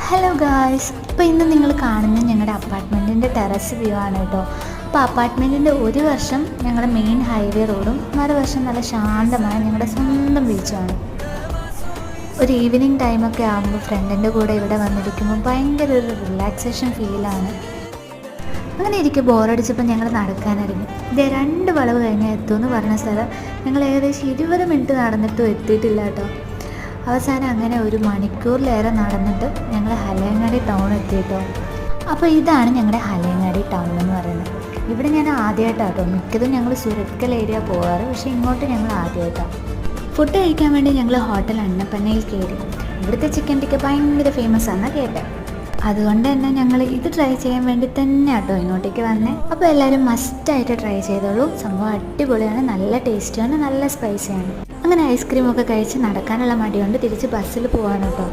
Hello guys, ഇപ്പോൾ ഇന്ന് നിങ്ങൾ കാണുന്നത് ഞങ്ങളുടെ അപ്പാർട്ട്മെൻറ്റിൻ്റെ ടെറസ് വ്യൂ ആണ് കേട്ടോ. അപ്പോൾ അപ്പാർട്ട്മെൻറ്റിൻ്റെ ഒരു വശം ഞങ്ങളുടെ മെയിൻ ഹൈവേ റോഡും മറുവശം നല്ല ശാന്തമായ ഞങ്ങളുടെ സ്വന്തം ബീച്ചുമാണ്. ഒരു ഈവനിങ് ടൈമൊക്കെ ആകുമ്പോൾ ഫ്രണ്ടിൻ്റെ കൂടെ ഇവിടെ വന്നിരിക്കുമ്പോൾ ഭയങ്കര ഒരു റിലാക്സേഷൻ ഫീലാണ്. അങ്ങനെ ഇരിക്കും ബോറടിച്ചപ്പോൾ ഞങ്ങൾ നടക്കാനിറങ്ങി. ഇതേ 2 വളവ് കഴിഞ്ഞാൽ എത്തുമെന്ന് പറഞ്ഞ സ്ഥലം ഞങ്ങൾ ഏകദേശം 20 മിനിറ്റ് നടന്നിട്ടും എത്തിയിട്ടില്ല കേട്ടോ. അവസാനം അങ്ങനെ 1 മണിക്കൂറിലേറെ നടന്നിട്ട് ഞങ്ങൾ ഹലയങ്ങാടി ടൗൺ എത്തിയിട്ടോ. അപ്പോൾ ഇതാണ് ഞങ്ങളുടെ ഹലയങ്ങാടി ടൗൺ എന്ന് പറയുന്നത്. ഇവിടെ ഞാൻ ആദ്യമായിട്ടാണ് കേട്ടോ, മിക്കതും ഞങ്ങൾ സുരത്കൽ ഏരിയ പോകാറ്, പക്ഷേ ഇങ്ങോട്ട് ഞങ്ങൾ ആദ്യമായിട്ടാണ്. ഫുഡ് കഴിക്കാൻ വേണ്ടി ഞങ്ങൾ ഹോട്ടൽ അന്നപ്പന്നയിൽ കയറി. ഇവിടുത്തെ ചിക്കൻ ടിക്ക ഭയങ്കര ഫേമസ് ആണെന്ന് കേട്ടെ. അതുകൊണ്ട് തന്നെ ഞങ്ങൾ ഇത് ട്രൈ ചെയ്യാൻ വേണ്ടി തന്നെ കേട്ടോ ഇങ്ങോട്ടേക്ക് വന്നേ. അപ്പോൾ എല്ലാവരും മസ്റ്റായിട്ട് ട്രൈ ചെയ്തോളൂ. സംഭവം അടിപൊളിയാണ്, നല്ല ടേസ്റ്റിയാണ്, നല്ല സ്പൈസിയാണ്. അങ്ങനെ ഐസ്ക്രീമൊക്കെ കഴിച്ച് നടക്കാനുള്ള മടി കൊണ്ട് തിരിച്ച് ബസ്സിൽ പോവാണ് കേട്ടോ.